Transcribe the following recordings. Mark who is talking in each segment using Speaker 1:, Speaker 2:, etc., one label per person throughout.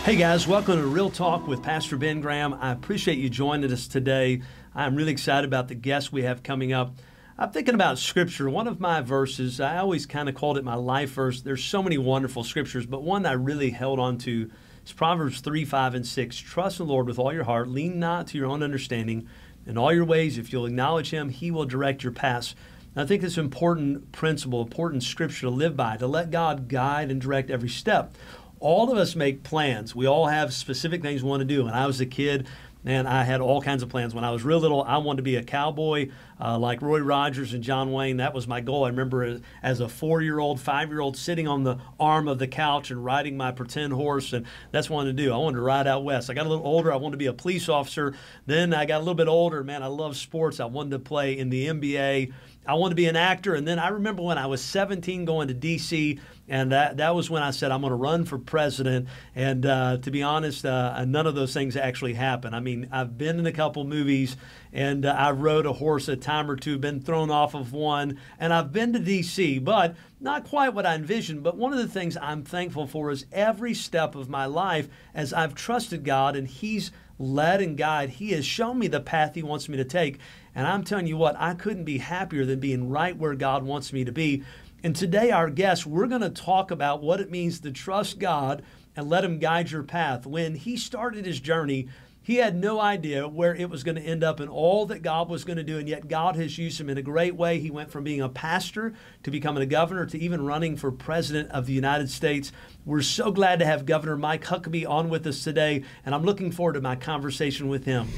Speaker 1: Hey guys, welcome to Real Talk with Pastor Ben Graham. I appreciate you joining us today. I'm really excited about the guests we have coming up. I'm thinking about Scripture. One of my verses, I always kind of called it my life verse. There's so many wonderful Scriptures, but one that I really held on to is Proverbs 3, 5, and 6. Trust in the Lord with all your heart. Lean not to your own understanding. In all your ways, if you'll acknowledge Him, He will direct your paths. And I think it's an important principle, important Scripture to live by, to let God guide and direct every step. All of us make plans. We all have specific things we want to do. When I was a kid, man, I had all kinds of plans. When I was real little, I wanted to be a cowboy like Roy Rogers and John Wayne. That was my goal. I remember as a 4-year-old, 5-year-old sitting on the arm of the couch and riding my pretend horse, and that's what I wanted to do. I wanted to ride out west. I got a little older. I wanted to be a police officer. Then I got a little bit older. Man, I love sports. I wanted to play in the NBA. I wanted to be an actor. And then I remember when I was 17 going to D.C., and that was when I said, I'm going to run for president. And to be honest, none of those things actually happened. I mean, I've been in a couple movies, and I rode a horse a time or two, been thrown off of one, and I've been to D.C., but not quite what I envisioned. But one of the things I'm thankful for is every step of my life, as I've trusted God and He's led and guided, He has shown me the path He wants me to take. And I'm telling you what, I couldn't be happier than being right where God wants me to be. And today, our guest, we're going to talk about what it means to trust God and let Him guide your path. When he started his journey, he had no idea where it was going to end up and all that God was going to do, and yet God has used him in a great way. He went from being a pastor to becoming a governor to even running for president of the United States. We're so glad to have Governor Mike Huckabee on with us today, and I'm looking forward to my conversation with him.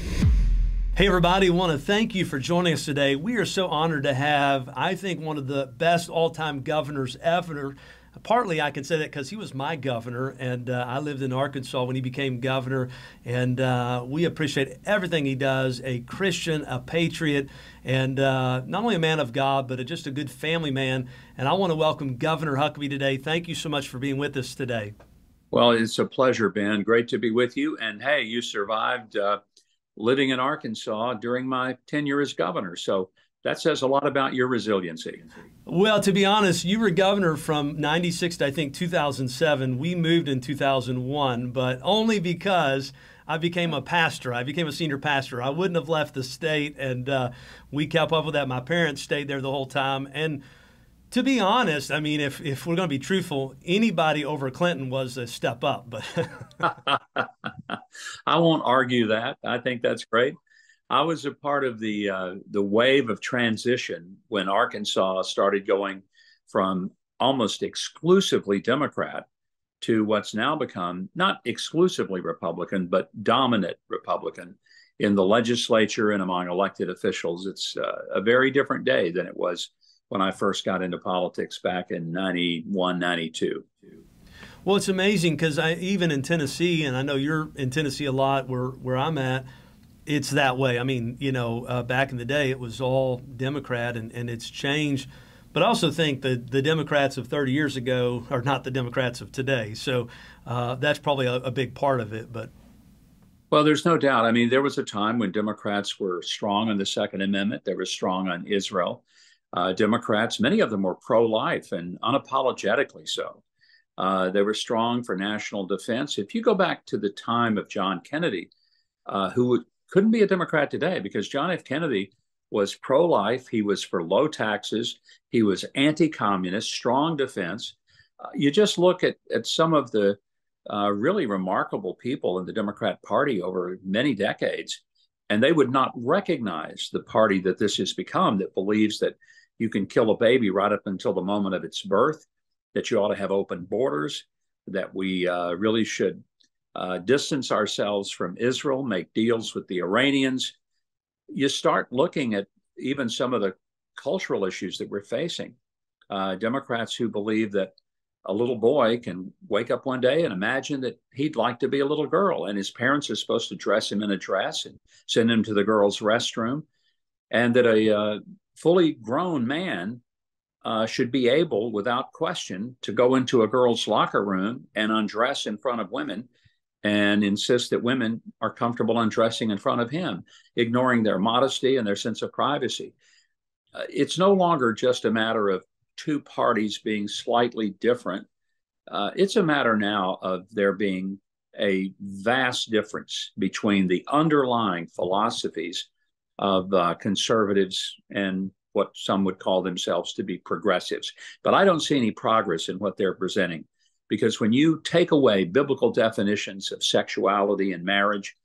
Speaker 1: Hey everybody, I want to thank you for joining us today. We are so honored to have, I think, one of the best all-time governors ever. Partly I can say that because he was my governor, and I lived in Arkansas when he became governor, and we appreciate everything he does, a Christian, a patriot, and not only a man of God, but just a good family man. And I want to welcome Governor Huckabee today. Thank you so much for being with us today.
Speaker 2: Well, it's a pleasure, Ben. Great to be with you. And hey, you survived living in Arkansas during my tenure as governor. So that says a lot about your resiliency.
Speaker 1: Well, to be honest, you were governor from 96 to, I think, 2007. We moved in 2001, but only because I became a pastor. I became a senior pastor. I wouldn't have left the state, and we kept up with that. My parents stayed there the whole time. And to be honest, I mean, if we're going to be truthful, anybody over Clinton was a step up. But
Speaker 2: I won't argue that. I think that's great. I was a part of the wave of transition when Arkansas started going from almost exclusively Democrat to what's now become not exclusively Republican, but dominant Republican in the legislature and among elected officials. It's a very different day than it was when I first got into politics back in 91, 92.
Speaker 1: Well, it's amazing because even in Tennessee, and I know you're in Tennessee a lot where I'm at, it's that way. I mean, you know, back in the day, it was all Democrat, and it's changed. But I also think that the Democrats of 30 years ago are not the Democrats of today. So that's probably a big part of it. But
Speaker 2: well, there's no doubt. I mean, there was a time when Democrats were strong on the Second Amendment. They were strong on Israel. Democrats, many of them were pro-life and unapologetically so. They were strong for national defense. If you go back to the time of John Kennedy, who couldn't be a Democrat today because John F. Kennedy was pro-life. He was for low taxes. He was anti-communist, strong defense. You just look at some of the really remarkable people in the Democrat Party over many decades, and they would not recognize the party that this has become, that believes that you can kill a baby right up until the moment of its birth, that you ought to have open borders, that we really should distance ourselves from Israel, make deals with the Iranians. You start looking at even some of the cultural issues that we're facing. Democrats who believe that a little boy can wake up one day and imagine that he'd like to be a little girl, and his parents are supposed to dress him in a dress and send him to the girls' restroom, and that a fully grown man should be able, without question, to go into a girl's locker room and undress in front of women and insist that women are comfortable undressing in front of him, ignoring their modesty and their sense of privacy. It's no longer just a matter of two parties being slightly different. It's a matter now of there being a vast difference between the underlying philosophies of conservatives and what some would call themselves to be progressives. But I don't see any progress in what they're presenting, because when you take away biblical definitions of sexuality and marriage,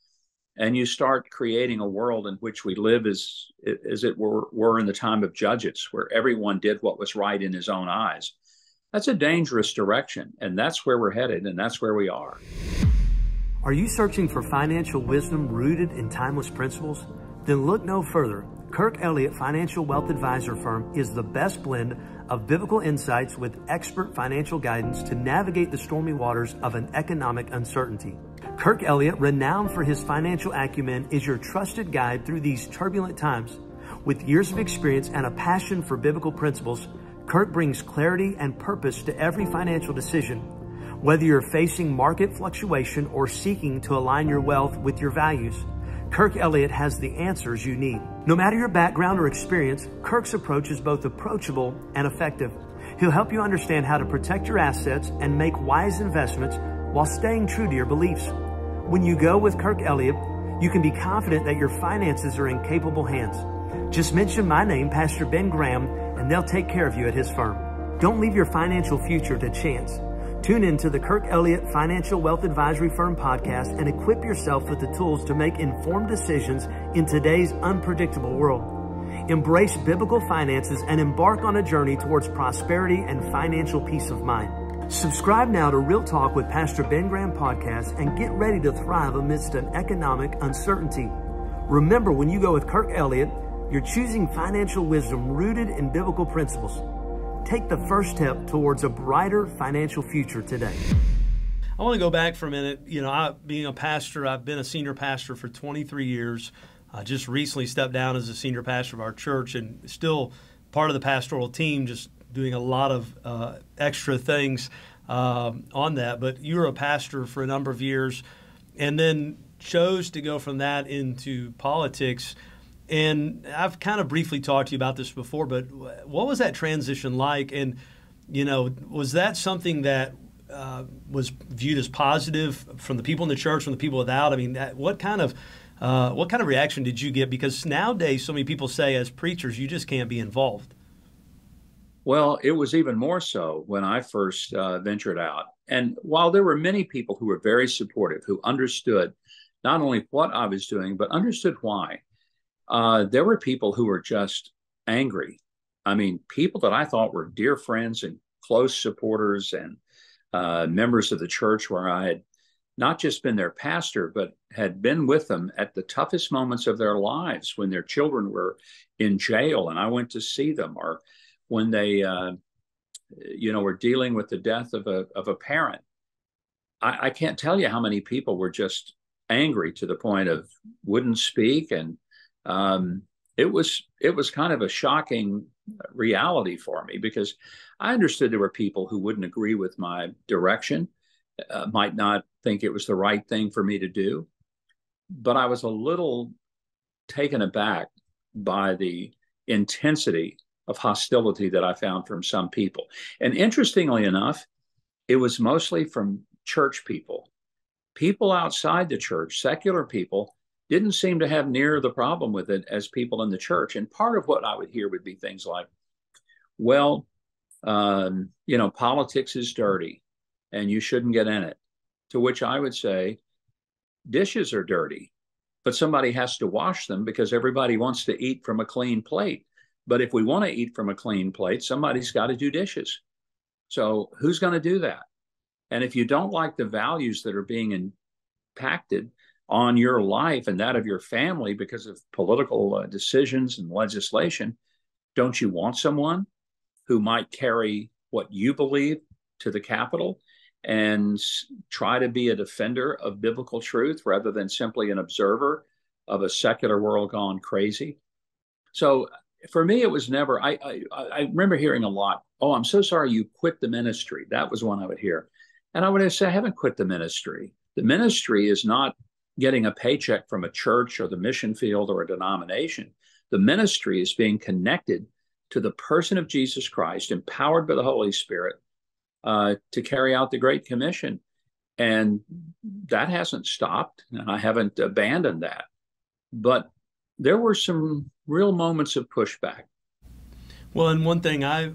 Speaker 2: and you start creating a world in which we live as it were in the time of Judges, where everyone did what was right in his own eyes, that's a dangerous direction. And that's where we're headed, and that's where we are.
Speaker 1: Are you searching for financial wisdom rooted in timeless principles? Then look no further. Kirk Elliott Financial Wealth Advisor Firm is the best blend of biblical insights with expert financial guidance to navigate the stormy waters of an economic uncertainty. Kirk Elliott, renowned for his financial acumen, is your trusted guide through these turbulent times. With years of experience and a passion for biblical principles, Kirk brings clarity and purpose to every financial decision. Whether you're facing market fluctuation or seeking to align your wealth with your values, Kirk Elliott has the answers you need. No matter your background or experience, Kirk's approach is both approachable and effective. He'll help you understand how to protect your assets and make wise investments while staying true to your beliefs. When you go with Kirk Elliott, you can be confident that your finances are in capable hands. Just mention my name, Pastor Ben Graham, and they'll take care of you at his firm. Don't leave your financial future to chance. Tune in to the Kirk Elliott Financial Wealth Advisory Firm podcast and equip yourself with the tools to make informed decisions in today's unpredictable world. Embrace biblical finances and embark on a journey towards prosperity and financial peace of mind. Subscribe now to Real Talk with Pastor Ben Graham podcast and get ready to thrive amidst an economic uncertainty. Remember, when you go with Kirk Elliott, you're choosing financial wisdom rooted in biblical principles. Take the first step towards a brighter financial future today. I want to go back for a minute. Being a pastor, I've been a senior pastor for 23 years. I just recently stepped down as a senior pastor of our church and still part of the pastoral team, just doing a lot of extra things on that. But you were a pastor for a number of years and then chose to go from that into politics. And I've kind of briefly talked to you about this before, but what was that transition like? And, was that something that was viewed as positive from the people in the church, from the people without? I mean, what kind of reaction did you get? Because nowadays, so many people say as preachers, you just can't be involved.
Speaker 2: Well, it was even more so when I first ventured out. And while there were many people who were very supportive, who understood not only what I was doing, but understood why, there were people who were just angry. I mean, people that I thought were dear friends and close supporters and members of the church where I had not just been their pastor, but had been with them at the toughest moments of their lives when their children were in jail and I went to see them, or when they, were dealing with the death of a parent. I can't tell you how many people were just angry to the point of wouldn't speak. And it was kind of a shocking reality for me, because I understood there were people who wouldn't agree with my direction, might not think it was the right thing for me to do. But I was a little taken aback by the intensity of hostility that I found from some people. And interestingly enough, it was mostly from church people. People outside the church, secular people, didn't seem to have near the problem with it as people in the church. And part of what I would hear would be things like, well, politics is dirty and you shouldn't get in it. To which I would say, dishes are dirty, but somebody has to wash them because everybody wants to eat from a clean plate. But if we want to eat from a clean plate, somebody's got to do dishes. So who's going to do that? And if you don't like the values that are being impacted on your life and that of your family because of political decisions and legislation, don't you want someone who might carry what you believe to the Capitol and try to be a defender of biblical truth rather than simply an observer of a secular world gone crazy? So for me, it was never, I remember hearing a lot, oh, I'm so sorry you quit the ministry. That was one I would hear. And I would say, I haven't quit the ministry. The ministry is not getting a paycheck from a church or the mission field or a denomination. The ministry is being connected to the person of Jesus Christ, empowered by the Holy Spirit to carry out the Great Commission. And that hasn't stopped, and I haven't abandoned that. But there were some real moments of pushback.
Speaker 1: Well, and one thing I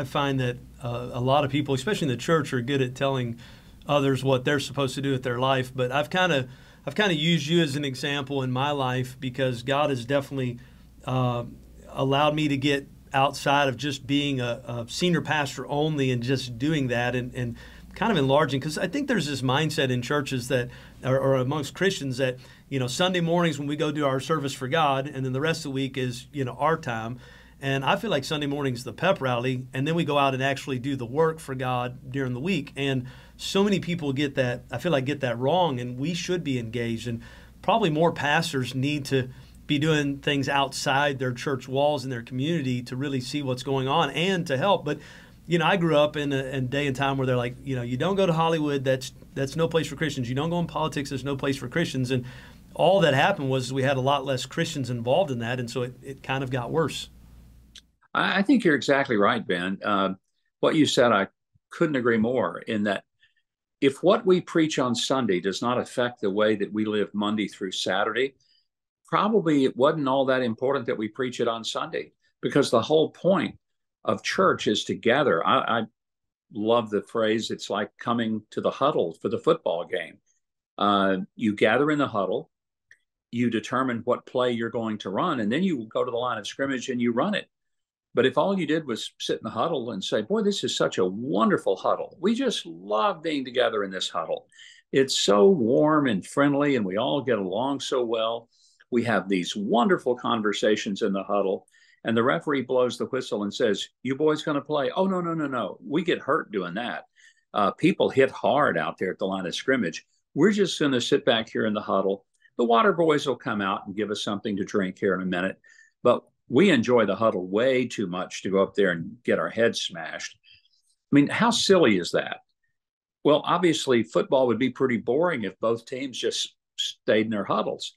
Speaker 1: find that a lot of people, especially in the church, are good at telling others what they're supposed to do with their life. But I've kind of used you as an example in my life because God has definitely uh, allowed me to get outside of just being a senior pastor only and just doing that and kind of enlarging, because I think there's this mindset in churches that or amongst Christians that Sunday mornings when we go do our service for God, and then the rest of the week is our time. And I feel like Sunday morning's the pep rally, and then we go out and actually do the work for God during the week. And so many people get that, I feel like, get that wrong, and we should be engaged. And probably more pastors need to be doing things outside their church walls in their community to really see what's going on and to help. But I grew up in a day and time where they're like, you don't go to Hollywood. That's no place for Christians. You don't go in politics. There's no place for Christians. And all that happened was we had a lot less Christians involved in that, and so it kind of got worse.
Speaker 2: I think you're exactly right, Ben. What you said, I couldn't agree more in that if what we preach on Sunday does not affect the way that we live Monday through Saturday, probably it wasn't all that important that we preach it on Sunday, because the whole point of church is to gather. I love the phrase, it's like coming to the huddle for the football game. You gather in the huddle, you determine what play you're going to run, and then you go to the line of scrimmage and you run it. But if all you did was sit in the huddle and say, boy, this is such a wonderful huddle. We just love being together in this huddle. It's so warm and friendly, and we all get along so well. We have these wonderful conversations in the huddle, and the referee blows the whistle and says, you boys going to play? Oh, no, no, no, no. We get hurt doing that. People hit hard out there at the line of scrimmage. We're just going to sit back here in the huddle. The water boys will come out and give us something to drink here in a minute. But we enjoy the huddle way too much to go up there and get our heads smashed. I mean, how silly is that? Well, obviously, football would be pretty boring if both teams just stayed in their huddles.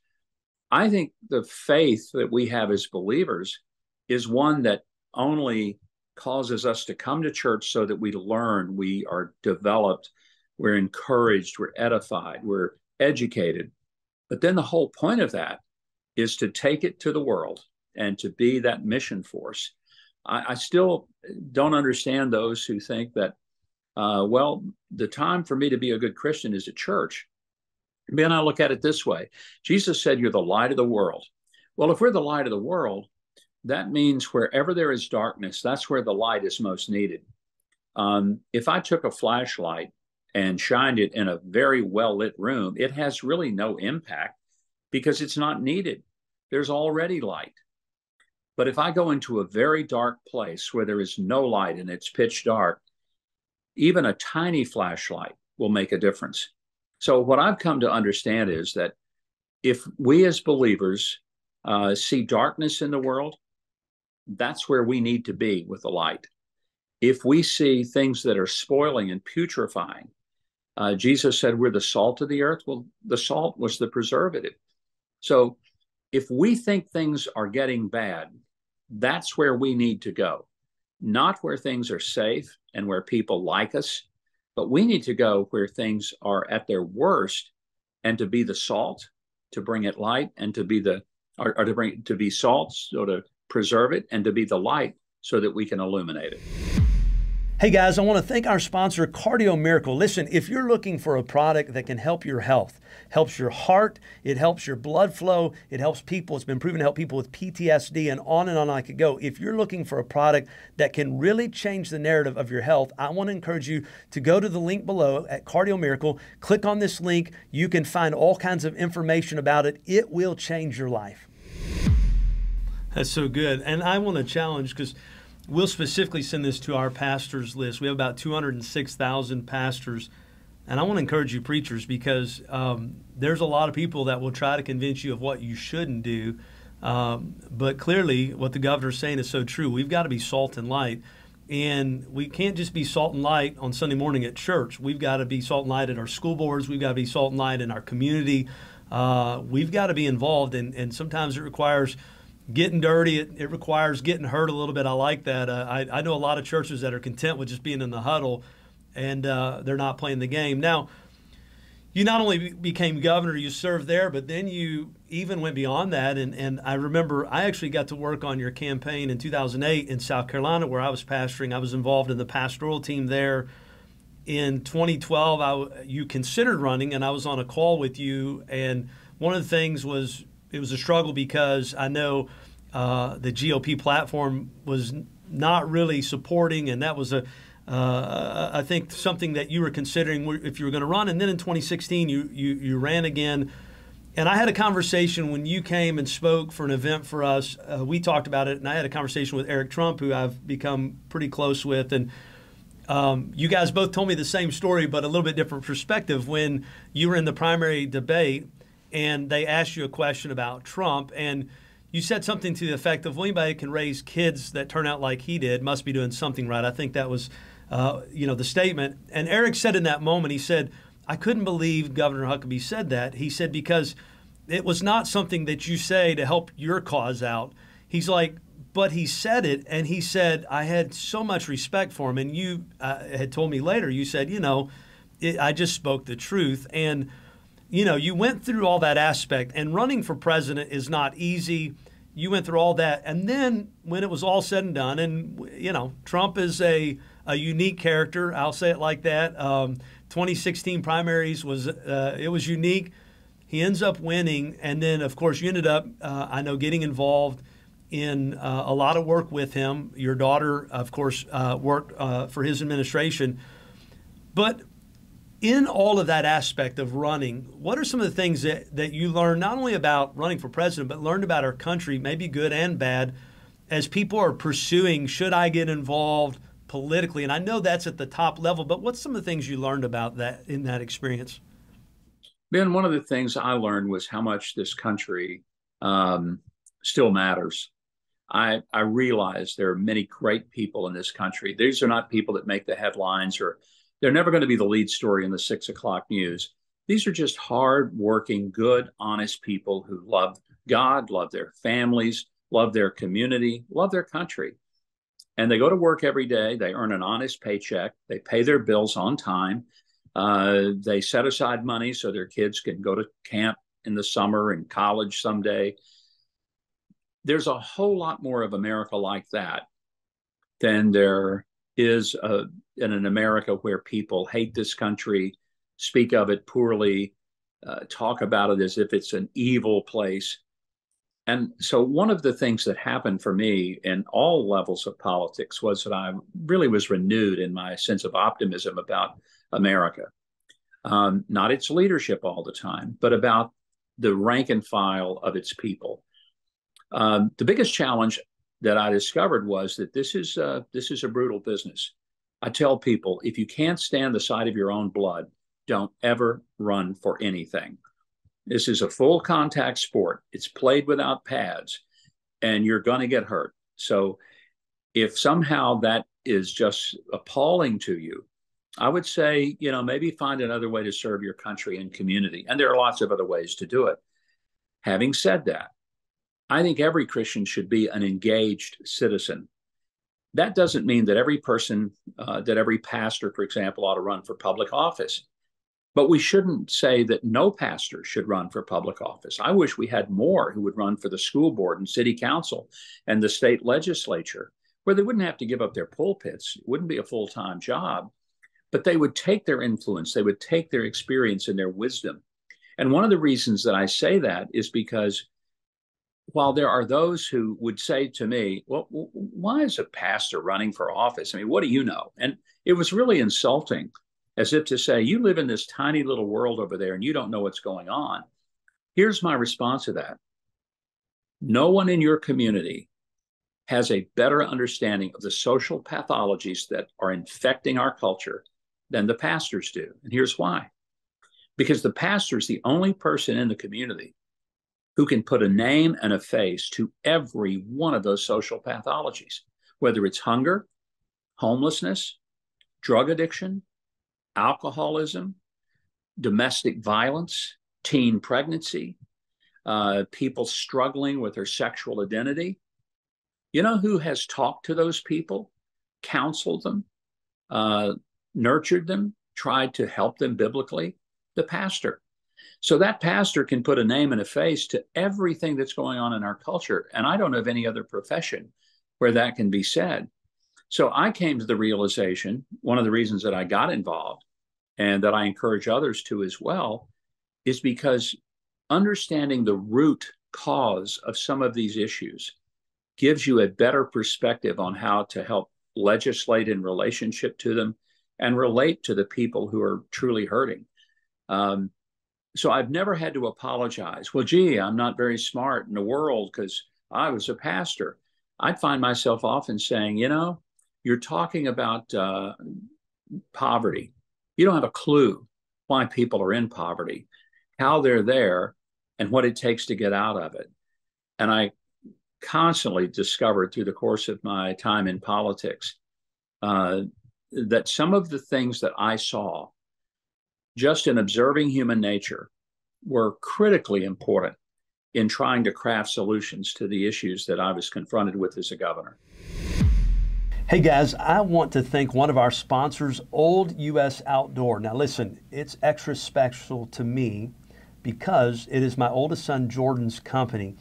Speaker 2: I think the faith that we have as believers is one that only causes us to come to church so that we learn, we are developed, we're encouraged, we're edified, we're educated. But then the whole point of that is to take it to the world and to be that mission force. I still don't understand those who think that, well, the time for me to be a good Christian is at church. Ben, I look at it this way. Jesus said, you're the light of the world. Well, if we're the light of the world, that means wherever there is darkness, that's where the light is most needed. If I took a flashlight and shined it in a very well-lit room, it has really no impact because it's not needed. There's already light. But if I go into a very dark place where there is no light and it's pitch dark, even a tiny flashlight will make a difference. So what I've come to understand is that if we as believers see darkness in the world, that's where we need to be with the light. If we see things that are spoiling and putrefying, Jesus said we're the salt of the earth. Well, the salt was the preservative. So if we think things are getting bad, that's where we need to go, not where things are safe and where people like us, but we need to go where things are at their worst, and to be the salt, to bring it light, and to be to be salt, so to preserve it, and to be the light so that we can illuminate it.
Speaker 1: Hey guys, I want to thank our sponsor, Cardio Miracle. Listen, if you're looking for a product that can help your health, helps your heart, it helps your blood flow, it helps people, it's been proven to help people with PTSD, and on I could go. If you're looking for a product that can really change the narrative of your health, I want to encourage you to go to the link below at Cardio Miracle. Click on this link. You can find all kinds of information about it. It will change your life. That's so good. And I want to challenge, because we'll specifically send this to our pastors list. We have about 206,000 pastors. And I want to encourage you preachers, because there's a lot of people that will try to convince you of what you shouldn't do. But clearly what the governor's saying is so true. We've got to be salt and light. And we can't just be salt and light on Sunday morning at church. We've got to be salt and light at our school boards. We've got to be salt and light in our community. We've got to be involved. And sometimes it requires getting dirty. It requires getting hurt a little bit. I like that. I know a lot of churches that are content with just being in the huddle. and they're not playing the game. Now, you not only became governor, you served there, but then you even went beyond that. And I remember I actually got to work on your campaign in 2008 in South Carolina, where I was pastoring. I was involved in the pastoral team there. In 2012, you considered running, and I was on a call with you. And one of the things was it was a struggle because I know the GOP platform was not really supporting, and that was I think something that you were considering if you were going to run. And then in 2016, you ran again. And I had a conversation when you came and spoke for an event for us. We talked about it, and I had a conversation with Eric Trump, who I've become pretty close with. And you guys both told me the same story, but a little bit different perspective. When you were in the primary debate, and they asked you a question about Trump, and you said something to the effect of, well, anybody can raise kids that turn out like he did must be doing something right. I think that was, the statement. And Eric said in that moment, he said, I couldn't believe Governor Huckabee said that. He said, because it was not something that you say to help your cause out. He's like, but he said it, and he said, I had so much respect for him. And you had told me later, you said, I just spoke the truth. And you went through all that aspect, and running for president is not easy. You went through all that. And then when it was all said and done, and, Trump is a unique character, I'll say it like that. 2016 primaries it was unique. He ends up winning. And then, of course, you ended up, I know, getting involved in a lot of work with him. Your daughter, of course, worked for his administration. But in all of that aspect of running, what are some of the things that you learned, not only about running for president, but learned about our country, maybe good and bad, as people are pursuing, should I get involved politically? And I know that's at the top level, but what's some of the things you learned about that in that experience?
Speaker 2: Ben, one of the things I learned was how much this country still matters. I realize there are many great people in this country. These are not people that make the headlines, or they're never going to be the lead story in the 6 o'clock news. These are just hard-working, good, honest people who love God, love their families, love their community, love their country. And they go to work every day. They earn an honest paycheck. They pay their bills on time. They set aside money so their kids can go to camp in the summer and college someday. There's a whole lot more of America like that than there is in an America where people hate this country, speak of it poorly, talk about it as if it's an evil place. And so one of the things that happened for me in all levels of politics was that I really was renewed in my sense of optimism about America. Not its leadership all the time, but about the rank and file of its people. The biggest challenge that I discovered was that this is a brutal business. I tell people, if you can't stand the sight of your own blood, don't ever run for anything. This is a full contact sport. It's played without pads, and you're going to get hurt. So if somehow that is just appalling to you, I would say, maybe find another way to serve your country and community. And there are lots of other ways to do it. Having said that, I think every Christian should be an engaged citizen. That doesn't mean that every person, that every pastor, for example, ought to run for public office. But we shouldn't say that no pastor should run for public office. I wish we had more who would run for the school board and city council and the state legislature, where they wouldn't have to give up their pulpits. It wouldn't be a full-time job, but they would take their influence, they would take their experience and their wisdom. And one of the reasons that I say that is because while there are those who would say to me, well, why is a pastor running for office? I mean, what do you know? And it was really insulting, as if to say, you live in this tiny little world over there and you don't know what's going on. Here's my response to that. No one in your community has a better understanding of the social pathologies that are infecting our culture than the pastors do. And here's why. Because the pastor is the only person in the community who can put a name and a face to every one of those social pathologies, whether it's hunger, homelessness, drug addiction, alcoholism, domestic violence, teen pregnancy, people struggling with their sexual identity. You know who has talked to those people, counseled them, nurtured them, tried to help them biblically? The pastor. So that pastor can put a name and a face to everything that's going on in our culture. And I don't know of any other profession where that can be said. So I came to the realization, one of the reasons that I got involved and that I encourage others to as well, is because understanding the root cause of some of these issues gives you a better perspective on how to help legislate in relationship to them and relate to the people who are truly hurting. So I've never had to apologize. Well, gee, I'm not very smart in the world because I was a pastor. I'd find myself often saying, you're talking about poverty. You don't have a clue why people are in poverty, how they're there, and what it takes to get out of it. And I constantly discovered through the course of my time in politics that some of the things that I saw just in observing human nature were critically important in trying to craft solutions to the issues that I was confronted with as a governor.
Speaker 1: Hey guys, I want to thank one of our sponsors, Old US Outdoor. Now listen, it's extra special to me because it is my oldest son Jordan's company.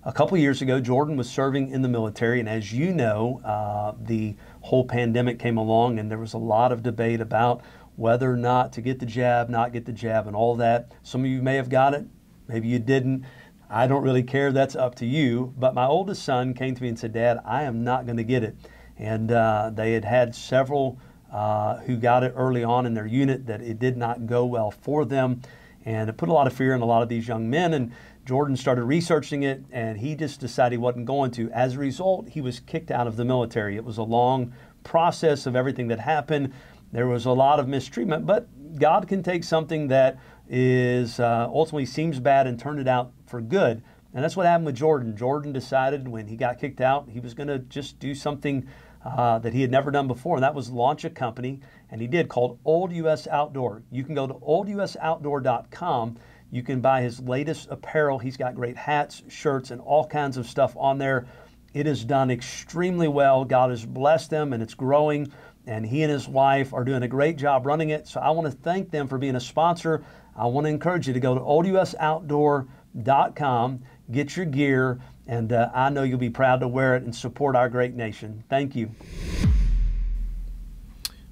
Speaker 1: A couple years ago, Jordan was serving in the military, and as you know, the whole pandemic came along and there was a lot of debate about whether or not to get the jab, not get the jab, and all that. Some of you may have got it, maybe you didn't. I don't really care, that's up to you. But my oldest son came to me and said, Dad, I am not going to get it. And they had several who got it early on in their unit that it did not go well for them. And it put a lot of fear in a lot of these young men. And Jordan started researching it, and he just decided he wasn't going to. As a result, he was kicked out of the military. It was a long process of everything that happened. There was a lot of mistreatment, but God can take something that is ultimately seems bad and turn it out for good. And that's what happened with Jordan. Jordan decided when he got kicked out, he was going to just do something that he had never done before, and that was launch a company, and he did, called Old US Outdoor. You can go to oldusoutdoor.com. You can buy his latest apparel. He's got great hats, shirts, and all kinds of stuff on there. It is done extremely well. God has blessed them, and it's growing, and he and his wife are doing a great job running it. So I want to thank them for being a sponsor. I want to encourage you to go to oldusoutdoor.com, get your gear, and I know you'll be proud to wear it and support our great nation. Thank you.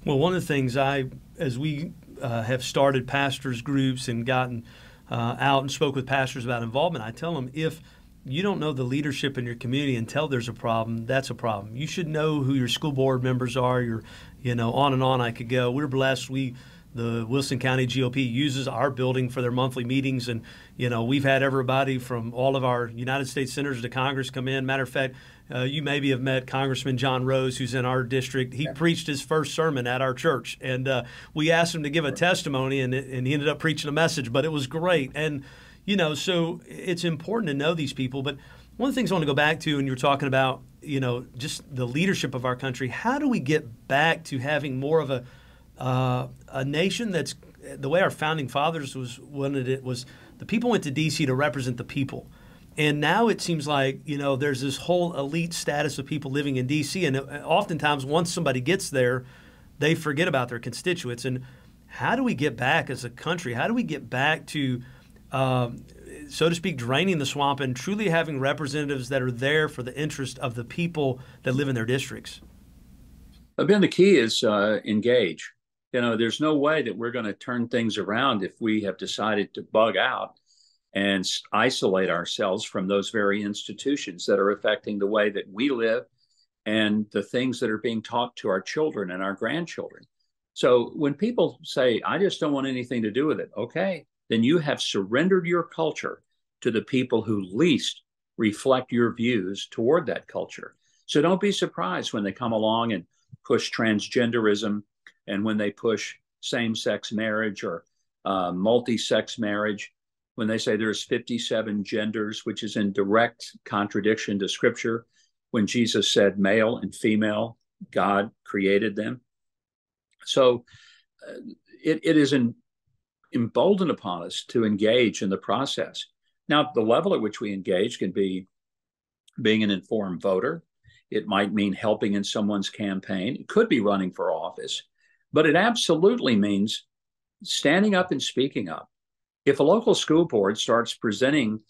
Speaker 1: Well, one of the things as we have started pastors groups and gotten out and spoke with pastors about involvement, I tell them, if you don't know the leadership in your community until there's a problem, that's a problem. You should know who your school board members are, on and on I could go. We're blessed. The Wilson County GOP uses our building for their monthly meetings, and we've had everybody from all of our United States senators to Congress come in. Matter of fact, you maybe have met Congressman John Rose, who's in our district. He preached his first sermon at our church, and we asked him to give a testimony, and he ended up preaching a message, but it was great. And so it's important to know these people. But one of the things I want to go back to, and you're talking about, just the leadership of our country. How do we get back to having more of a nation that's the way our founding fathers wanted it? Was the people went to D.C. to represent the people. And now it seems like, there's this whole elite status of people living in D.C. And oftentimes once somebody gets there, they forget about their constituents. And how do we get back as a country? How do we get back to so to speak, draining the swamp and truly having representatives that are there for the interest of the people that live in their districts?
Speaker 2: Ben, the key is engage. There's no way that we're going to turn things around if we have decided to bug out and isolate ourselves from those very institutions that are affecting the way that we live and the things that are being taught to our children and our grandchildren. So when people say, I just don't want anything to do with it, okay, then you have surrendered your culture to the people who least reflect your views toward that culture. So don't be surprised when they come along and push transgenderism, and when they push same-sex marriage or multi-sex marriage, when they say there's 57 genders, which is in direct contradiction to Scripture, when Jesus said male and female, God created them. So it is emboldened upon us to engage in the process. Now, the level at which we engage can be being an informed voter. It might mean helping in someone's campaign. It could be running for office. But it absolutely means standing up and speaking up. If a local school board starts presenting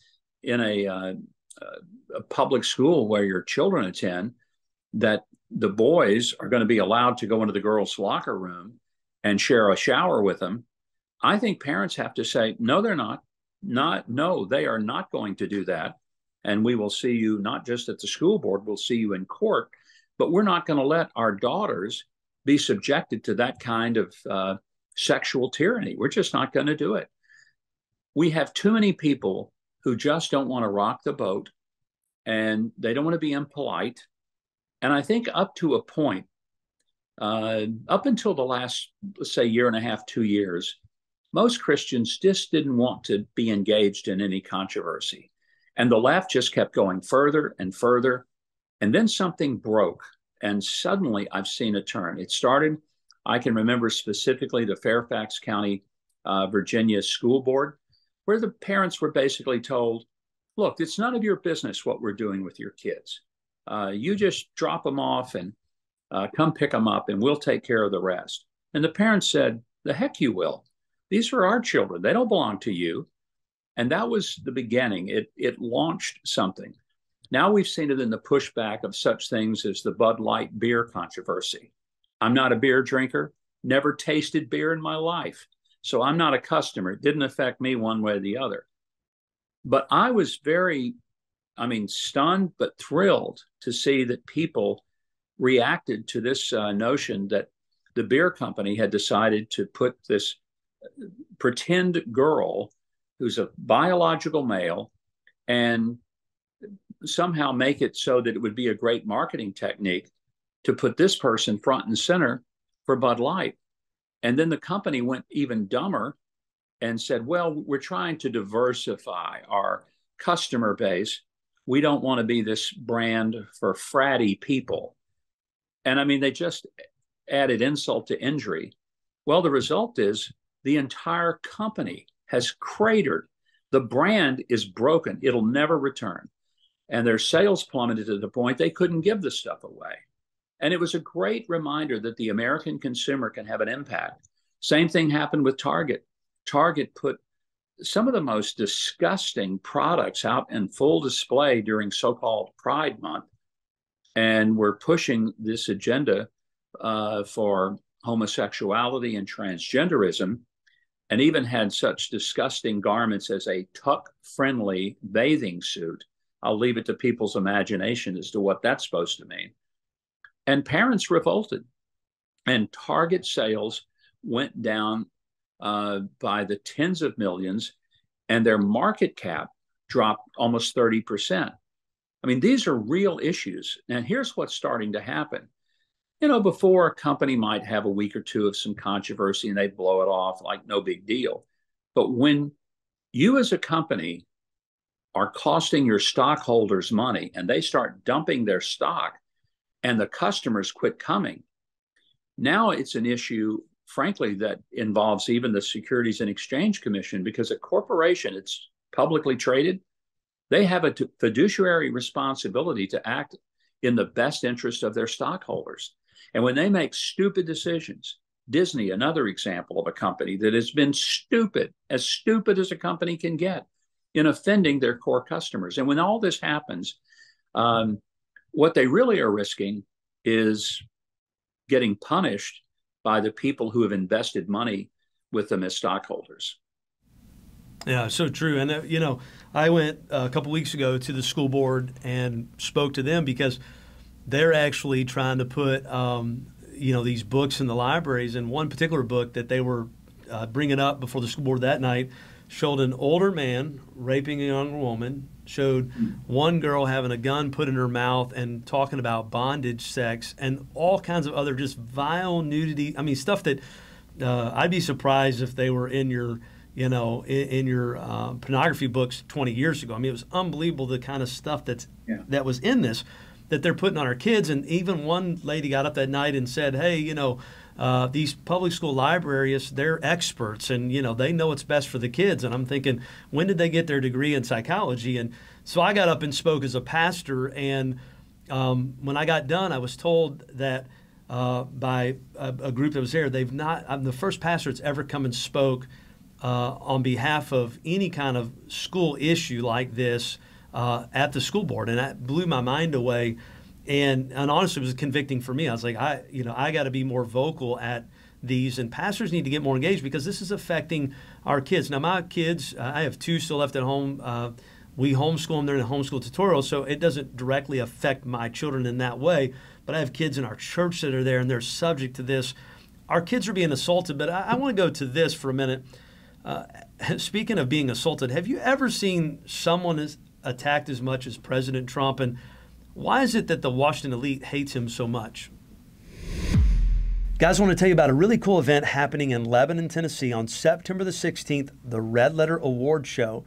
Speaker 2: in a public school where your children attend that the boys are going to be allowed to go into the girls' locker room and share a shower with them, I think parents have to say, no, they're not. No, they are not going to do that. And we will see you not just at the school board, we'll see you in court, but we're not going to let our daughters be subjected to that kind of sexual tyranny. We're just not going to do it. We have too many people who just don't want to rock the boat, and they don't want to be impolite. And I think up to a point, up until the last, let's say, year and a half, 2 years, most Christians just didn't want to be engaged in any controversy. And the left just kept going further and further. And then something broke. And suddenly I've seen a turn. It started, I can remember specifically the Fairfax County, Virginia School Board, where the parents were basically told, look, it's none of your business what we're doing with your kids. You just drop them off and come pick them up and we'll take care of the rest. And the parents said, the heck you will. These are our children. They don't belong to you. And that was the beginning. It launched something. Now we've seen it in the pushback of such things as the Bud Light beer controversy. I'm not a beer drinker, never tasted beer in my life. So I'm not a customer. It didn't affect me one way or the other. But I was stunned, but thrilled to see that people reacted to this notion that the beer company had decided to put this pretend girl who's a biological male and somehow make it so that it would be a great marketing technique to put this person front and center for Bud Light. And then the company went even dumber and said, well, we're trying to diversify our customer base. We don't want to be this brand for fratty people. And I mean, they just added insult to injury. Well, the result is the entire company has cratered. The brand is broken. It'll never return. And their sales plummeted to the point they couldn't give the stuff away. And it was a great reminder that the American consumer can have an impact. Same thing happened with Target. Target put some of the most disgusting products out in full display during so-called Pride Month. And we're pushing this agenda for homosexuality and transgenderism, and even had such disgusting garments as a tuck-friendly bathing suit. I'll leave it to people's imagination as to what that's supposed to mean. And parents revolted. And Target sales went down by the tens of millions, and their market cap dropped almost 30%. I mean, these are real issues. And here's what's starting to happen. You know, before a company might have a week or two of some controversy and they blow it off like no big deal. But when you as a company are costing your stockholders money and they start dumping their stock and the customers quit coming, now it's an issue, frankly, that involves even the Securities and Exchange Commission, because a corporation, it's publicly traded, they have a fiduciary responsibility to act in the best interest of their stockholders. And when they make stupid decisions, Disney, another example of a company that has been stupid as a company can get in offending their core customers. And when all this happens, what they really are risking is getting punished by the people who have invested money with them as stockholders.
Speaker 1: Yeah, so true. And, I went a couple weeks ago to the school board and spoke to them because they're actually trying to put, these books in the libraries. And one particular book that they were bringing up before the school board that night showed an older man raping a younger woman, showed one girl having a gun put in her mouth and talking about bondage sex and all kinds of other just vile nudity. I mean, stuff that I'd be surprised if they were in your in your pornography books 20 years ago. I mean, it was unbelievable the kind of stuff that was in this that they're putting on our kids. And even one lady got up that night and said, hey, these public school librarians, they're experts and, they know what's best for the kids. And I'm thinking, when did they get their degree in psychology? And so I got up and spoke as a pastor. And when I got done, I was told that by a group that was there. They've not. I'm the first pastor that's ever come and spoke on behalf of any kind of school issue like this at the school board, and that blew my mind away. And honestly, it was convicting for me. I was like, I got to be more vocal at these, and pastors need to get more engaged because this is affecting our kids. Now, my kids, I have two still left at home. We homeschool them. They're in a homeschool tutorial, so it doesn't directly affect my children in that way. But I have kids in our church that are there, and they're subject to this. Our kids are being assaulted, but I want to go to this for a minute. Speaking of being assaulted, have you ever seen someone as attacked as much as President Trump? And why is it that the Washington elite hates him so much? Guys, I want to tell you about a really cool event happening in Lebanon, Tennessee on September the 16th, the Red Letter Award Show.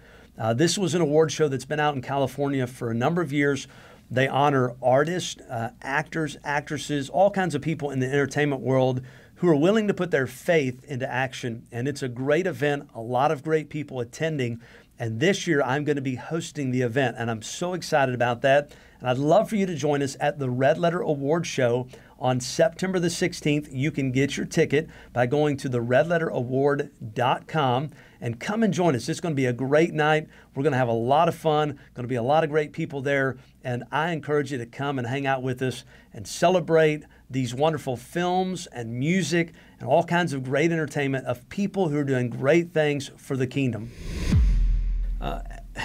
Speaker 1: This was an award show that's been out in California for a number of years. They honor artists, actors, actresses, all kinds of people in the entertainment world who are willing to put their faith into action. And it's a great event, a lot of great people attending. And this year, I'm going to be hosting the event, and I'm so excited about that. And I'd love for you to join us at the Red Letter Award Show on September the 16th. You can get your ticket by going to theredletteraward.com and come and join us. It's going to be a great night. We're going to have a lot of fun, going to be a lot of great people there, and I encourage you to come and hang out with us and celebrate these wonderful films and music and all kinds of great entertainment of people who are doing great things for the kingdom.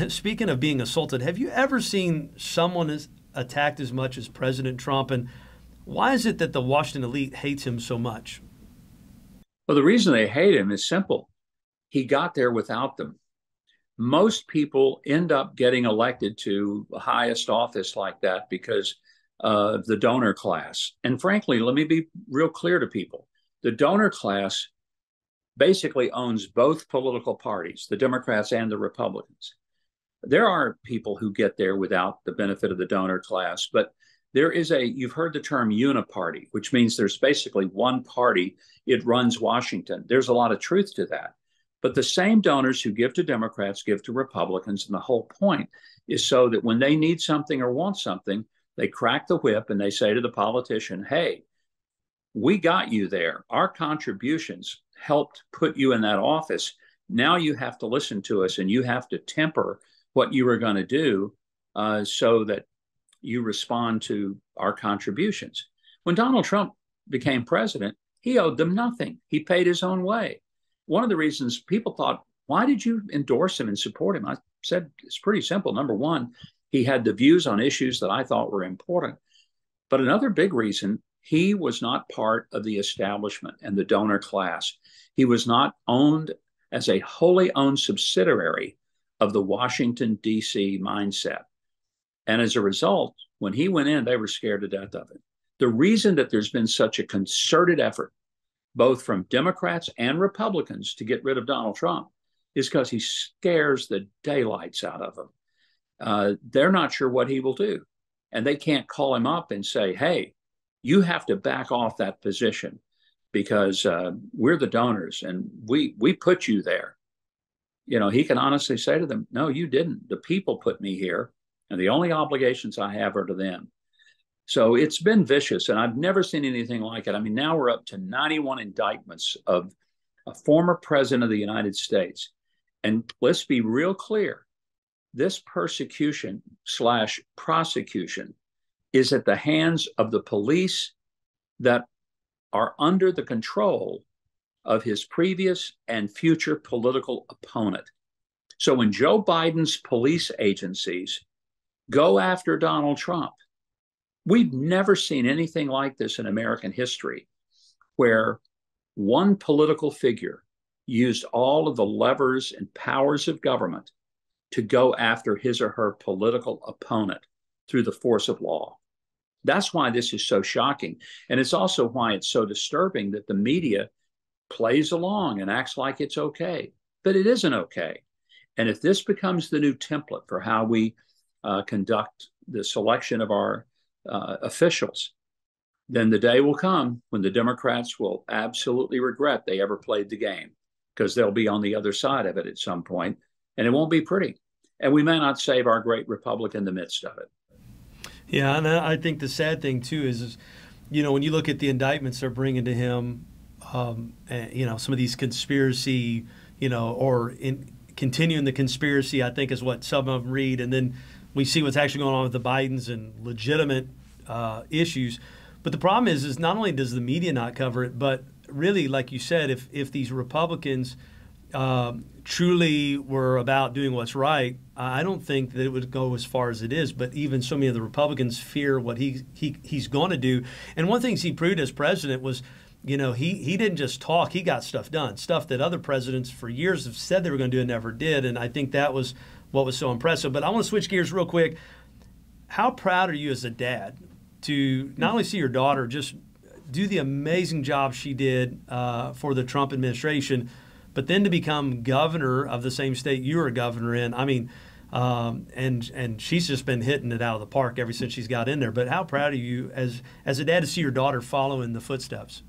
Speaker 1: Speaking of being assaulted, have you ever seen someone as attacked as much as President Trump? And why is it that the Washington elite hates him so much?
Speaker 2: Well, the reason they hate him is simple. He got there without them. Most people end up getting elected to the highest office like that because of the donor class. And frankly, let me be real clear to people. The donor class basically owns both political parties, the Democrats and the Republicans. There are people who get there without the benefit of the donor class, but there is you've heard the term uniparty, which means there's basically one party. It runs Washington. There's a lot of truth to that. But the same donors who give to Democrats give to Republicans. And the whole point is so that when they need something or want something, they crack the whip and they say to the politician, hey, we got you there. Our contributions helped put you in that office. Now you have to listen to us and you have to temper what you were going to do so that you respond to our contributions. When Donald Trump became president, he owed them nothing. He paid his own way. One of the reasons people thought, why did you endorse him and support him? I said, it's pretty simple. Number one, he had the views on issues that I thought were important. But another big reason, he was not part of the establishment and the donor class. He was not owned as a wholly owned subsidiary of the Washington, D.C. mindset. And as a result, when he went in, they were scared to death of him. The reason that there's been such a concerted effort, both from Democrats and Republicans, to get rid of Donald Trump is because he scares the daylights out of them. They're not sure what he will do. And they can't call him up and say, hey, you have to back off that position because we're the donors and we put you there. You know, he can honestly say to them, no, you didn't. The people put me here. And the only obligations I have are to them. So it's been vicious, and I've never seen anything like it. I mean, now we're up to 91 indictments of a former president of the United States. And let's be real clear. This persecution / prosecution is at the hands of the police that are under the control of his previous and future political opponent. So when Joe Biden's police agencies go after Donald Trump, we've never seen anything like this in American history, where one political figure used all of the levers and powers of government to go after his or her political opponent through the force of law. That's why this is so shocking. And it's also why it's so disturbing that the media plays along and acts like it's okay, but it isn't okay. And if this becomes the new template for how we conduct the selection of our officials, then the day will come when the Democrats will absolutely regret they ever played the game, because they'll be on the other side of it at some point, and it won't be pretty. And we may not save our great republic in the midst of it.
Speaker 1: Yeah, and I think the sad thing, too, is when you look at the indictments they're bringing to him, some of these conspiracy, continuing the conspiracy, I think is what some of them read. And then we see what's actually going on with the Bidens and legitimate issues. But the problem is not only does the media not cover it, but really, like you said, if these Republicans truly were about doing what's right, I don't think that it would go as far as it is. But even so many of the Republicans fear what he's going to do. And one thing he proved as president was, he didn't just talk, he got stuff done, stuff that other presidents for years have said they were going to do and never did. And I think that was what was so impressive. But I want to switch gears real quick. How proud are you as a dad to not only see your daughter just do the amazing job she did for the Trump administration, but then to become governor of the same state you were a governor in? I mean, and she's just been hitting it out of the park ever since she's got in there. But how proud are you as a dad to see your daughter follow in the footsteps?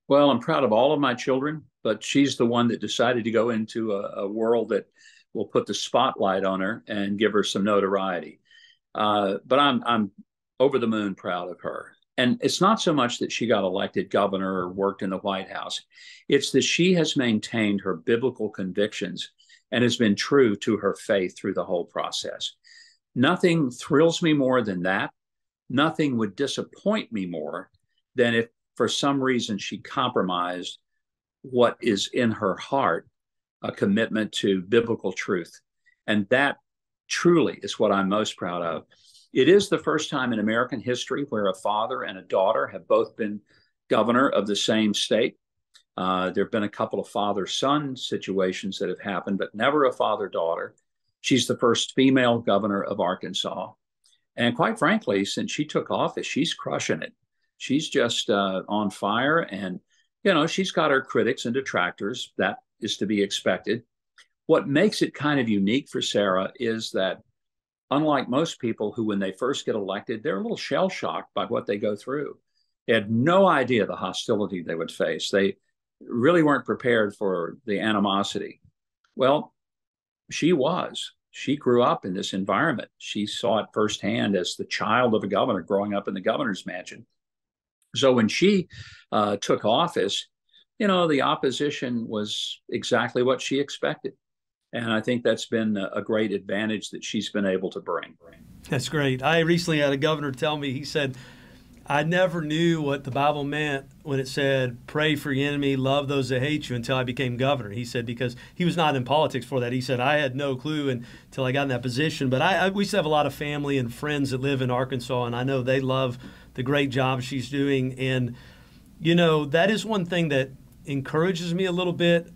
Speaker 2: Well, I'm proud of all of my children, but she's the one that decided to go into a world that will put the spotlight on her and give her some notoriety. But I'm over the moon proud of her. And it's not so much that she got elected governor or worked in the White House. It's that she has maintained her biblical convictions and has been true to her faith through the whole process. Nothing thrills me more than that. Nothing would disappoint me more than if for some reason she compromised what is in her heart, a commitment to biblical truth. And that truly is what I'm most proud of. It is the first time in American history where a father and a daughter have both been governor of the same state. There have been a couple of father-son situations that have happened, but never a father-daughter. She's the first female governor of Arkansas. And quite frankly, since she took office, she's crushing it. She's just on fire. And, she's got her critics and detractors. That is to be expected. What makes it kind of unique for Sarah is that, unlike most people who, when they first get elected, they're a little shell-shocked by what they go through. They had no idea the hostility they would face. They really weren't prepared for the animosity. Well, she was. She grew up in this environment. She saw it firsthand as the child of a governor growing up in the governor's mansion. So when she took office, the opposition was exactly what she expected. And I think that's been a great advantage that she's been able to bring.
Speaker 1: That's great. I recently had a governor tell me, he said, I never knew what the Bible meant when it said, pray for your enemy, love those that hate you, until I became governor. He said, because he was not in politics for that. He said, I had no clue until I got in that position. But we still have a lot of family and friends that live in Arkansas, and I know they love the great job she's doing. And, that is one thing that encourages me a little bit,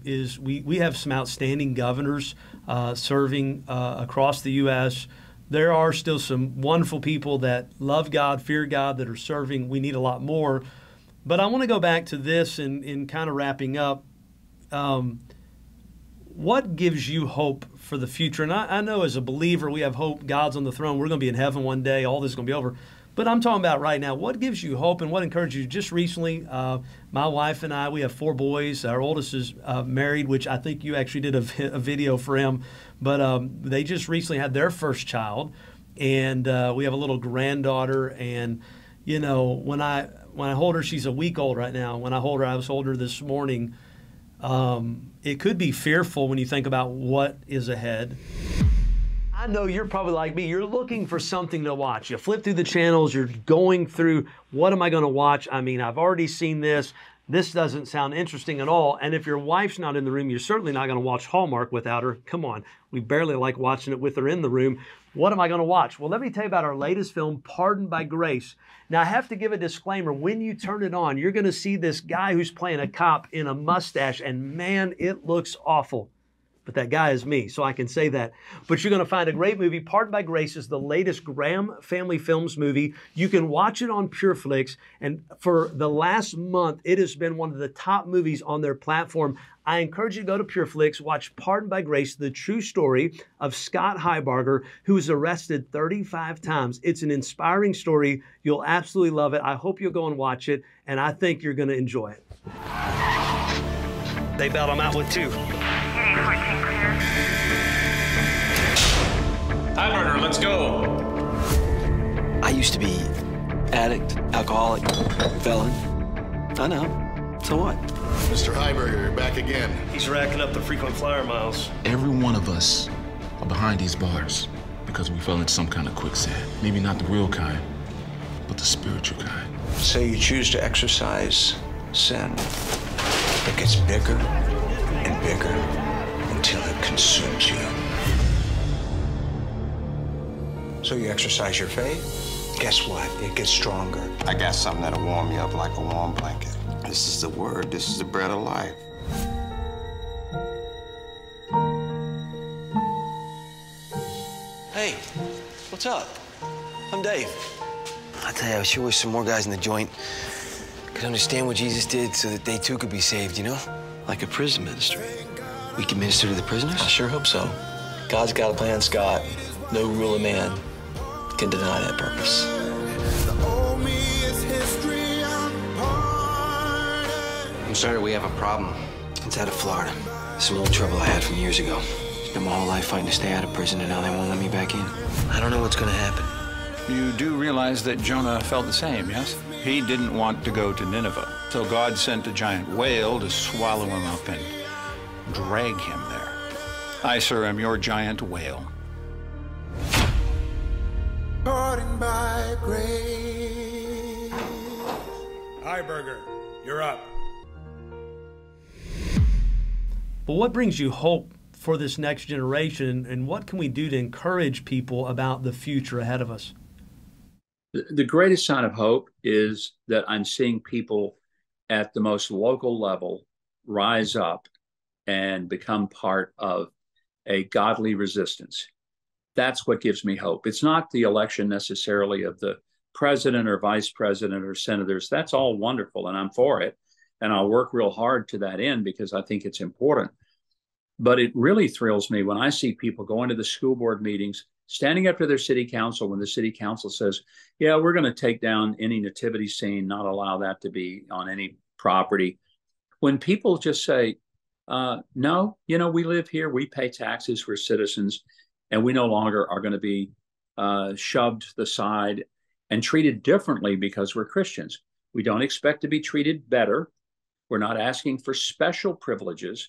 Speaker 1: is we have some outstanding governors serving across the U.S. There are still some wonderful people that love God, fear God, that are serving. We need a lot more. But I want to go back to this in kind of wrapping up. What gives you hope for the future? And I know as a believer, we have hope. God's on the throne. We're going to be in heaven one day. All this is going to be over. But I'm talking about right now. What gives you hope and what encourages you? Just recently, my wife and I, we have 4 boys. Our oldest is married, which I think you actually did a video for him. But they just recently had their first child, and we have a little granddaughter. And when I hold her, she's a week old right now. When I hold her, I was holding her this morning. It could be fearful when you think about what is ahead. I know you're probably like me. You're looking for something to watch. You flip through the channels. You're going through, what am I going to watch? I mean, I've already seen this. This doesn't sound interesting at all. And if your wife's not in the room, you're certainly not going to watch Hallmark without her. Come on. We barely like watching it with her in the room. What am I going to watch? Well, let me tell you about our latest film, Pardoned by Grace. Now, I have to give a disclaimer. When you turn it on, you're going to see this guy who's playing a cop in a mustache, and man, it looks awful. But that guy is me, so I can say that. But you're going to find a great movie. Pardoned by Grace is the latest Graham Family Films movie. You can watch it on PureFlix, and for the last month, it has been one of the top movies on their platform. I encourage you to go to PureFlix, watch Pardoned by Grace, the true story of Scott Heiberger, who was arrested 35 times. It's an inspiring story. You'll absolutely love it. I hope you'll go and watch it, and I think you're going to enjoy it. They bailed him out with 2.
Speaker 3: Heiberger, let's go.
Speaker 4: I used to be
Speaker 3: Addict, alcoholic, felon. I know. So what?
Speaker 4: Mr. Heiberger, you're back again.
Speaker 5: He's racking up the frequent flyer miles.
Speaker 6: Every one of us are behind these bars because we fell into some kind of quicksand. Maybe not the real kind, but the spiritual kind.
Speaker 7: So you choose to exercise sin. It gets bigger and bigger until it consumes you. So you exercise your faith. Guess what? It gets stronger.
Speaker 8: I got something that'll warm you up like a warm blanket. This is the word. This is the bread of life.
Speaker 3: Hey, what's up? I'm Dave. I tell you, I sure wish some more guys in the joint could understand what Jesus did so that they too could be saved, you know? Like a prison ministry. We can minister to the prisoners? I sure hope so. God's got a plan, Scott. No rule of man can deny that purpose. I'm sorry, we have a problem. It's out of Florida. Some old trouble I had from years ago. Spent my whole life fighting to stay out of prison, and now they won't let me back in. I don't know what's gonna happen.
Speaker 9: You do realize that Jonah felt the same, yes? He didn't want to go to Nineveh, so God sent a giant whale to swallow him up and drag him there. I, sir, am your giant whale.
Speaker 10: By grace. Heiberger, you're up.
Speaker 1: But what brings you hope for this next generation, and what can we do to encourage people about the future ahead of us?
Speaker 2: The greatest sign of hope is that I'm seeing people at the most local level rise up and become part of a godly resistance. That's what gives me hope. It's not the election necessarily of the president or vice president or senators. That's all wonderful, and I'm for it. And I'll work real hard to that end because I think it's important. But it really thrills me when I see people going to the school board meetings, standing up to their city council when the city council says, yeah, we're going to take down any nativity scene, not allow that to be on any property. When people just say, no, you know, we live here, we pay taxes, we're citizens, and we no longer are going to be shoved to the side and treated differently because we're Christians. We don't expect to be treated better. We're not asking for special privileges.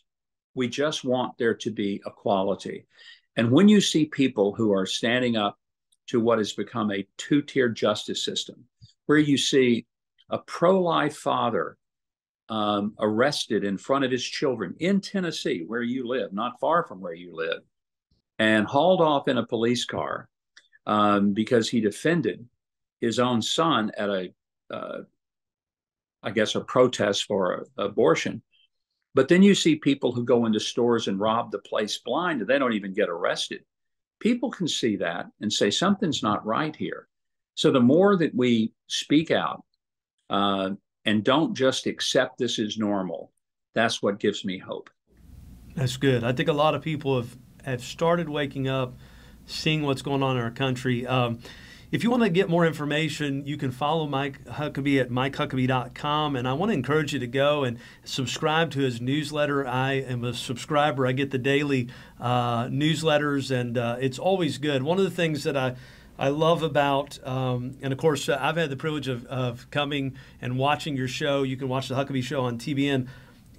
Speaker 2: We just want there to be equality. And when you see people who are standing up to what has become a two-tier justice system, where you see a pro-life father arrested in front of his children in Tennessee, where you live, not far from where you live, and hauled off in a police car because he defended his own son at I guess, a protest for abortion. But then you see people who go into stores and rob the place blind, and they don't even get arrested. People can see that and say, something's not right here. So the more that we speak out and don't just accept this as normal, that's what gives me hope.
Speaker 1: That's good. I think a lot of people have started waking up, seeing what's going on in our country. If you want to get more information, you can follow Mike Huckabee at MikeHuckabee.com. And I want to encourage you to go and subscribe to his newsletter. I am a subscriber. I get the daily newsletters, and it's always good. One of the things that I love about, and of course, I've had the privilege of coming and watching your show. You can watch the Huckabee Show on TBN.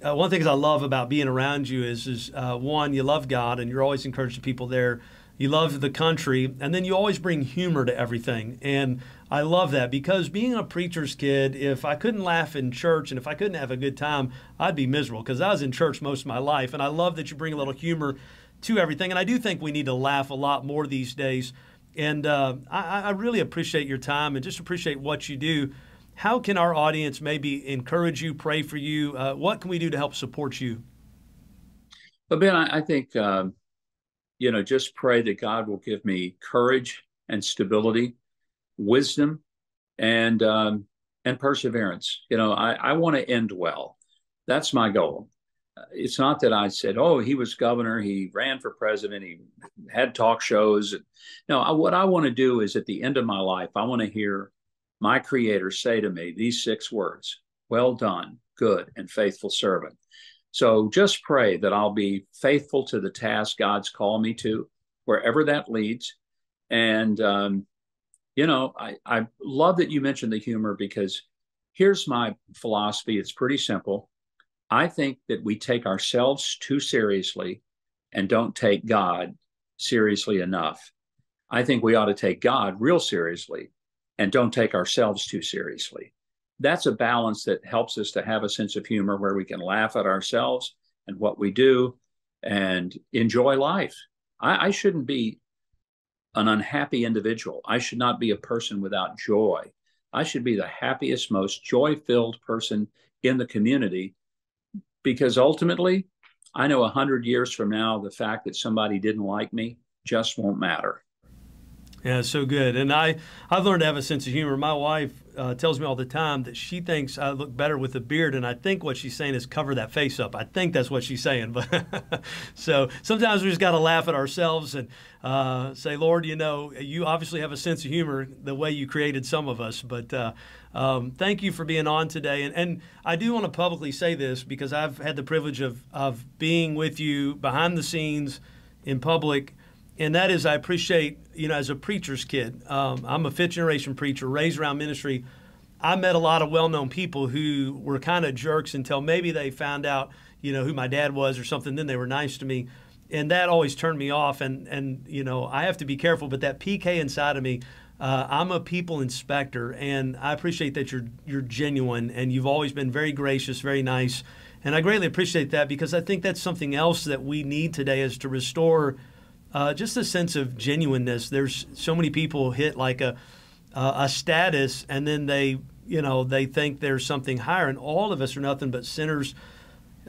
Speaker 1: One of the things I love about being around you is one, you love God, and you're always encouraging people there. You love the country, and then you always bring humor to everything. And I love that, because being a preacher's kid, if I couldn't laugh in church and if I couldn't have a good time, I'd be miserable, because I was in church most of my life. And I love that you bring a little humor to everything. And I do think we need to laugh a lot more these days. And I really appreciate your time and just appreciate what you do. How can our audience maybe encourage you, pray for you? What can we do to help support you?
Speaker 2: Well, Ben, I think just pray that God will give me courage and stability, wisdom, and perseverance. I want to end well. That's my goal. It's not that I said, oh, he was governor, he ran for president, he had talk shows. No, what I want to do is, at the end of my life, I want to hear my Creator say to me these 6 words: well done, good and faithful servant. So just pray that I'll be faithful to the task God's called me to, wherever that leads. And, I love that you mentioned the humor, because here's my philosophy. It's pretty simple. I think that we take ourselves too seriously and don't take God seriously enough. I think we ought to take God real seriously and don't take ourselves too seriously. That's a balance that helps us to have a sense of humor where we can laugh at ourselves and what we do and enjoy life. I shouldn't be an unhappy individual. I should not be a person without joy. I should be the happiest, most joy-filled person in the community, because ultimately, I know 100 years from now, the fact that somebody didn't like me just won't matter.
Speaker 1: Yeah, so good. And I've learned to have a sense of humor. My wife tells me all the time that she thinks I look better with a beard, and I think what she's saying is cover that face up. I think that's what she's saying. But so sometimes we just got to laugh at ourselves and say, Lord, you obviously have a sense of humor the way you created some of us. But thank you for being on today. And I do want to publicly say this, because I've had the privilege of being with you behind the scenes in public. And that is, I appreciate, as a preacher's kid, I'm a fifth generation preacher, raised around ministry. I met a lot of well-known people who were kind of jerks until maybe they found out, who my dad was or something. Then they were nice to me. And that always turned me off. And I have to be careful. But that PK inside of me, I'm a people inspector. And I appreciate that you're genuine. And you've always been very gracious, very nice. And I greatly appreciate that, because I think that's something else that we need today, is to restore just a sense of genuineness. There's so many people hit like a status, and then they think there's something higher, and all of us are nothing but sinners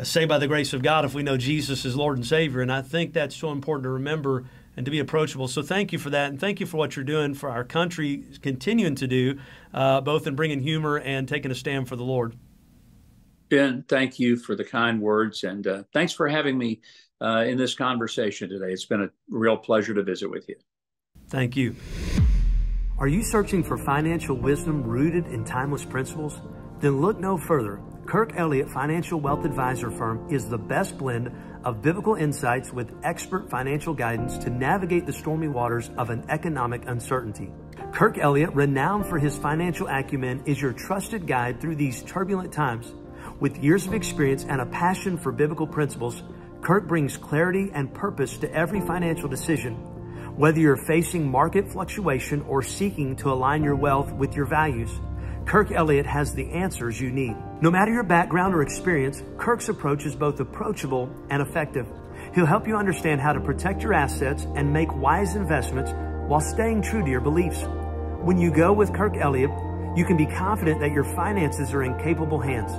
Speaker 1: saved by the grace of God if we know Jesus is Lord and Savior. And I think that's so important to remember and to be approachable. So thank you for that, and thank you for what you're doing for our country, continuing to do, both in bringing humor and taking a stand for the Lord.
Speaker 2: Ben, thank you for the kind words, and thanks for having me in this conversation today. It's been a real pleasure to visit with you.
Speaker 1: Thank you. Are you searching for financial wisdom rooted in timeless principles? Then look no further. Kirk Elliott Financial Wealth Advisor Firm is the best blend of biblical insights with expert financial guidance to navigate the stormy waters of an economic uncertainty. Kirk Elliott, renowned for his financial acumen, is your trusted guide through these turbulent times. With years of experience and a passion for biblical principles, Kirk brings clarity and purpose to every financial decision. Whether you're facing market fluctuation or seeking to align your wealth with your values, Kirk Elliott has the answers you need. No matter your background or experience, Kirk's approach is both approachable and effective. He'll help you understand how to protect your assets and make wise investments while staying true to your beliefs. When you go with Kirk Elliott, you can be confident that your finances are in capable hands.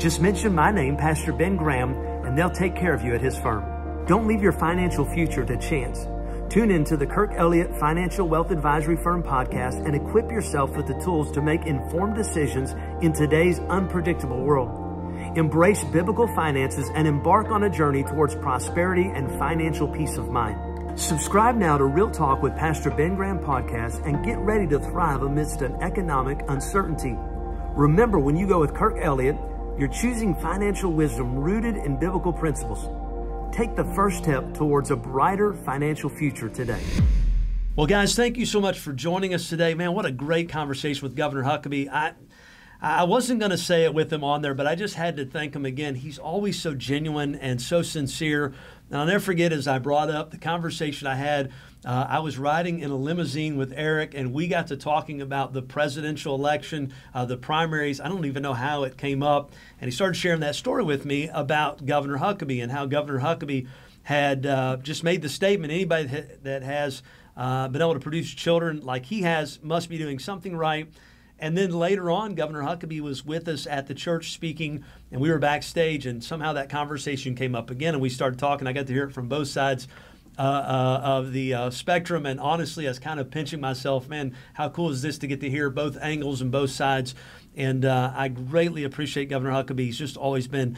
Speaker 1: Just mention my name, Pastor Ben Graham, and they'll take care of you at his firm. Don't leave your financial future to chance. Tune in to the Kirk Elliott Financial Wealth Advisory Firm podcast and equip yourself with the tools to make informed decisions in today's unpredictable world. Embrace biblical finances and embark on a journey towards prosperity and financial peace of mind. Subscribe now to Real Talk with Pastor Ben Graham podcast and get ready to thrive amidst an economic uncertainty. Remember, when you go with Kirk Elliott, you're choosing financial wisdom rooted in biblical principles. Take the first step towards a brighter financial future today. Well, guys, thank you so much for joining us today. Man, what a great conversation with Governor Huckabee. I wasn't going to say it with him on there, but I just had to thank him again. He's always so genuine and so sincere. And I'll never forget, as I brought up the conversation I had, I was riding in a limousine with Eric, and we got to talking about the presidential election, the primaries. I don't even know how it came up. And he started sharing that story with me about Governor Huckabee and how Governor Huckabee had just made the statement, anybody that has been able to produce children like he has must be doing something right. And then later on, Governor Huckabee was with us at the church speaking, and we were backstage, and somehow that conversation came up again, and we started talking. I got to hear it from both sides of the spectrum, and honestly, I was kind of pinching myself. Man, how cool is this to get to hear both angles and both sides? And I greatly appreciate Governor Huckabee. He's just always been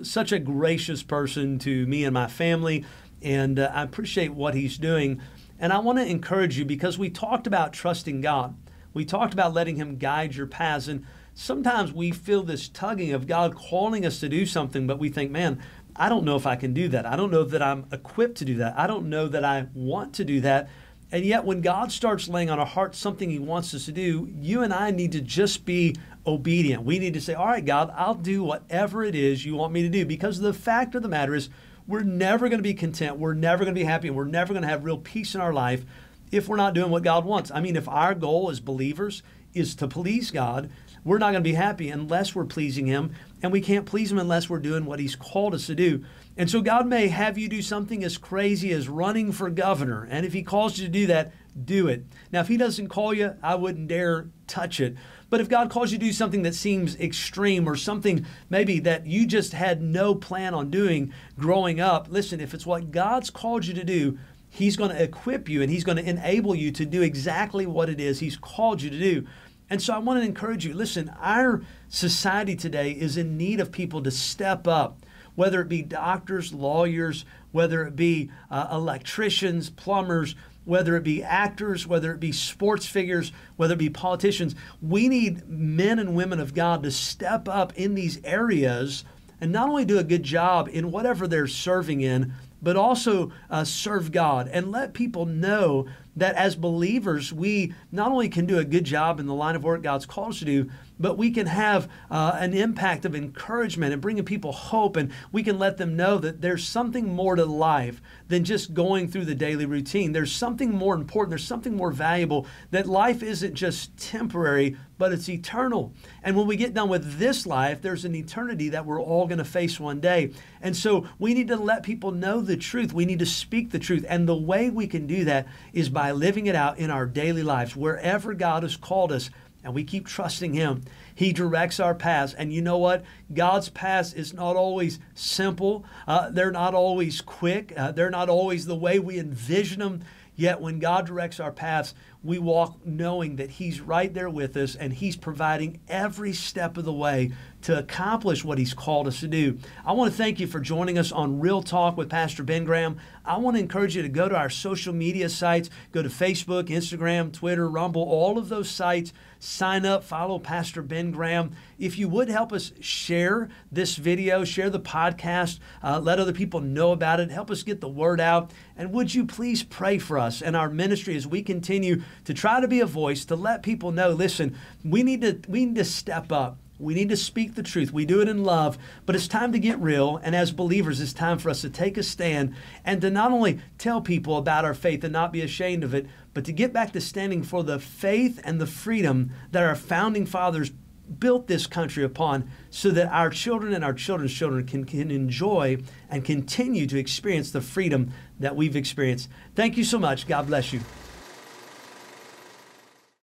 Speaker 1: such a gracious person to me and my family, and I appreciate what he's doing. And I want to encourage you, because we talked about trusting God. We talked about letting him guide your paths, and sometimes we feel this tugging of God calling us to do something, but we think, man, I don't know if I can do that. I don't know that I'm equipped to do that. I don't know that I want to do that. And yet when God starts laying on our hearts something he wants us to do, you and I need to just be obedient. We need to say, all right, God, I'll do whatever it is you want me to do, because the fact of the matter is we're never going to be content. We're never going to be happy. And we're never going to have real peace in our life if we're not doing what God wants. I mean, if our goal as believers is to please God, we're not going to be happy unless we're pleasing him, and we can't please him unless we're doing what he's called us to do. And so God may have you do something as crazy as running for governor, and if he calls you to do that, do it. Now, if he doesn't call you, I wouldn't dare touch it. But if God calls you to do something that seems extreme, or something maybe that you just had no plan on doing growing up, listen, if it's what God's called you to do, he's going to equip you and he's going to enable you to do exactly what it is he's called you to do. And so I want to encourage you, listen, our society today is in need of people to step up, whether it be doctors, lawyers, whether it be electricians, plumbers, whether it be actors, whether it be sports figures, whether it be politicians. We need men and women of God to step up in these areas and not only do a good job in whatever they're serving in, but also serve God and let people know that as believers, we not only can do a good job in the line of work God's called us to do, but we can have an impact of encouragement and bringing people hope, and we can let them know that there's something more to life than just going through the daily routine. There's something more important, there's something more valuable, that life isn't just temporary, but it's eternal. And when we get done with this life, there's an eternity that we're all going to face one day. And so we need to let people know the truth. We need to speak the truth. And the way we can do that is by living it out in our daily lives, wherever God has called us. And we keep trusting him. He directs our paths. And you know what? God's paths is not always simple. They're not always quick. They're not always the way we envision them. Yet when God directs our paths, we walk knowing that he's right there with us and he's providing every step of the way to accomplish what he's called us to do. I want to thank you for joining us on Real Talk with Pastor Ben Graham. I want to encourage you to go to our social media sites, go to Facebook, Instagram, Twitter, Rumble, all of those sites. Sign up, follow Pastor Ben Graham. If you would help us share this video, share the podcast, let other people know about it, help us get the word out. And would you please pray for us and our ministry as we continue to try to be a voice to let people know, listen, we need to step up. We need to speak the truth. We do it in love, but it's time to get real. And as believers, it's time for us to take a stand and to not only tell people about our faith and not be ashamed of it, but to get back to standing for the faith and the freedom that our founding fathers built this country upon, so that our children and our children's children can enjoy and continue to experience the freedom that we've experienced. Thank you so much. God bless you.